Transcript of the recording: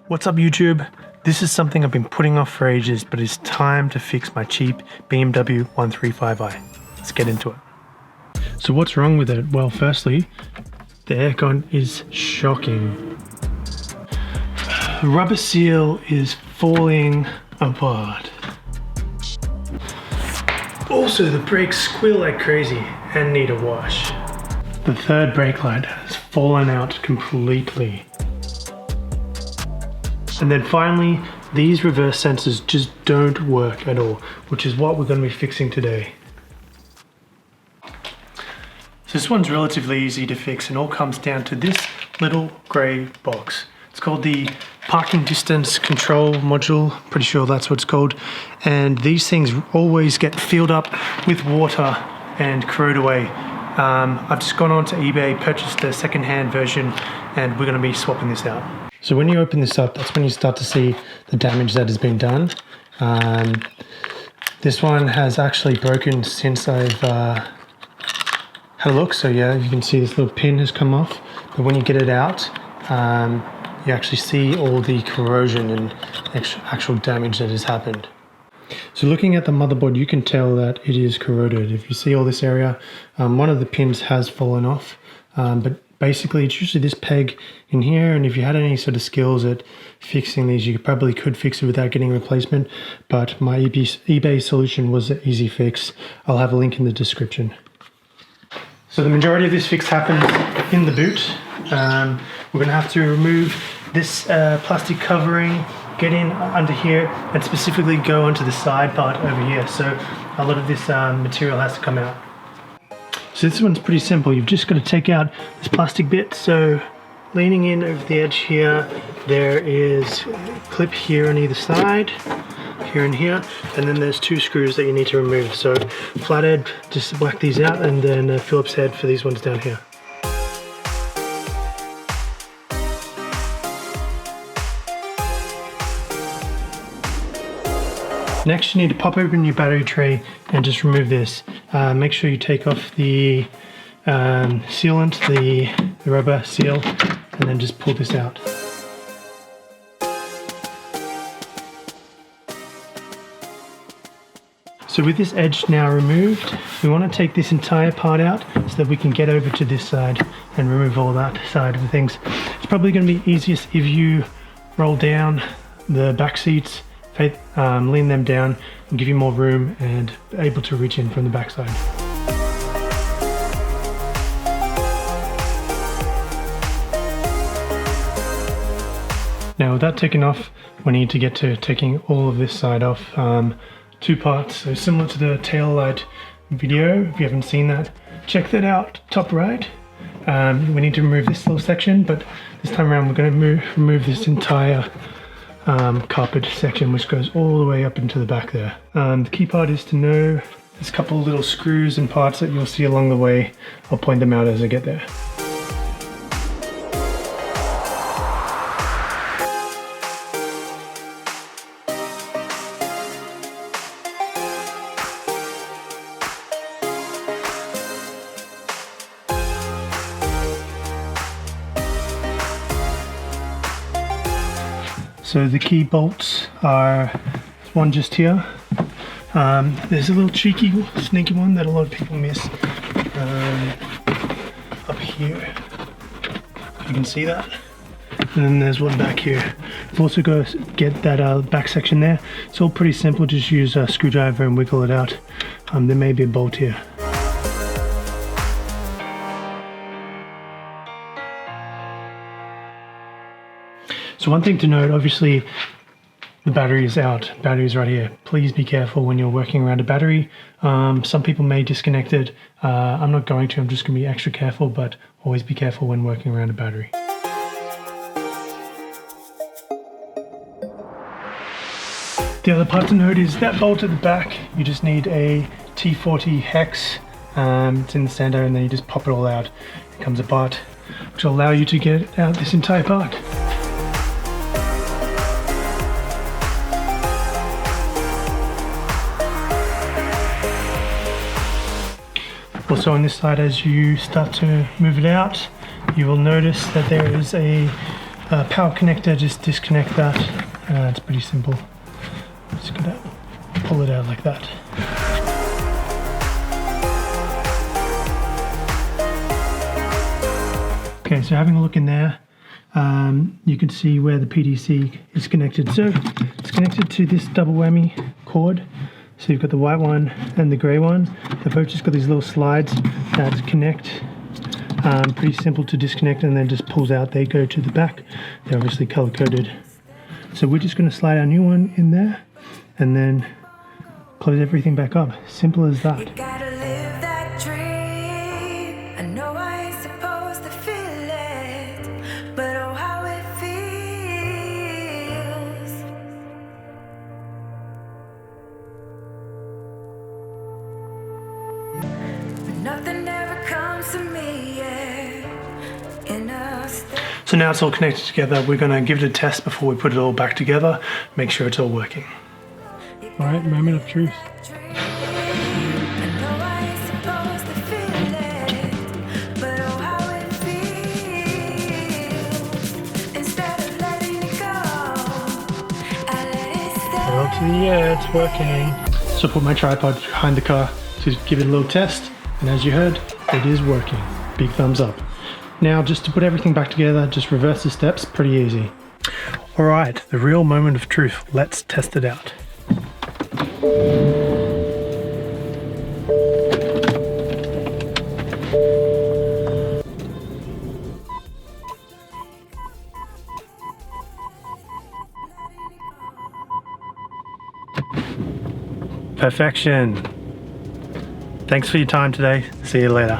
What's up YouTube? This is something I've been putting off for ages, but it's time to fix my cheap BMW 135i. Let's get into it. So what's wrong with it? Well, firstly, the aircon is shocking. The rubber seal is falling apart. Also, the brakes squeal like crazy and need a wash. The third brake light has fallen out completely. And then finally, these reverse sensors just don't work at all, which is what we're going to be fixing today. So this one's relatively easy to fix and all comes down to this little grey box. It's called the parking distance control module, pretty sure that's what it's called. And these things always get filled up with water and corrode away. I've just gone on to eBay, purchased a second-hand version, and we're going to be swapping this out. So when you open this up, that's when you start to see the damage that has been done. This one has actually broken since I've had a look. So yeah, you can see this little pin has come off, but when you get it out, you actually see all the corrosion and actual damage that has happened. So looking at the motherboard, you can tell that it is corroded. If you see all this area, one of the pins has fallen off, but basically it's usually this peg in here, and if you had any sort of skills at fixing these, you probably could fix it without getting a replacement, but my eBay solution was an easy fix. I'll have a link in the description. So the majority of this fix happens in the boot. We're going to have to remove this plastic covering, get in under here, and specifically go onto the side part over here. So a lot of this material has to come out. So this one's pretty simple. You've just got to take out this plastic bit. So leaning in over the edge here, there is a clip here on either side, here and here, and then there's two screws that you need to remove. So flathead, just whack these out, and then a Phillips head for these ones down here. Next, you need to pop open your battery tray and just remove this. Make sure you take off the sealant, the rubber seal, and then just pull this out. So with this edge now removed, we want to take this entire part out so that we can get over to this side and remove all that side of the things. It's probably going to be easiest if you roll down the back seats, lean them down and give you more room and able to reach in from the back side. Now with that taken off, we need to get to taking all of this side off. Two parts, so similar to the tail light video. If you haven't seen that, check that out, top right. We need to remove this little section, but this time around we're going to remove this entire carpet section, which goes all the way up into the back there. The key part is to know there's a couple of little screws and parts that you'll see along the way. I'll point them out as I get there. So the key bolts are one just here. There's a little cheeky, sneaky one that a lot of people miss up here. You can see that. And then there's one back here. I've also got to get that back section there. It's all pretty simple, just use a screwdriver and wiggle it out. There may be a bolt here. So one thing to note, obviously the battery is out, battery is right here. Please be careful when you're working around a battery. Some people may disconnect it. I'm not going to, I'm just going to be extra careful, but always be careful when working around a battery. The other part to note is that bolt at the back, you just need a T40 hex. It's in the center, and then you just pop it all out. It comes apart, which will allow you to get out this entire part. Also on this side, as you start to move it out, you will notice that there is a Power connector, just disconnect that. It's pretty simple. Just gotta pull it out like that. Okay, so having a look in there, you can see where the PDC is connected. So it's connected to this double whammy cord. So you've got the white one and the grey one. They've both just got these little slides that connect. Pretty simple to disconnect, and then just pulls out. They go to the back. They're obviously color coded. So we're just going to slide our new one in there and then close everything back up. Simple as that. You gotta live that dream. I know I ain't supposed to feel it, but oh how it feels. But nothing ever comes to me yet. In a state. So now it's all connected together. We're going to give it a test before we put it all back together, make sure it's all working. All right, moment of truth. Yeah, it's working. So I put my tripod behind the car to give it a little test, and as you heard, it is working. Big thumbs up. Now just to put everything back together, just reverse the steps, pretty easy. All right, the real moment of truth. Let's test it out. Perfection. Thanks for your time today. See you later.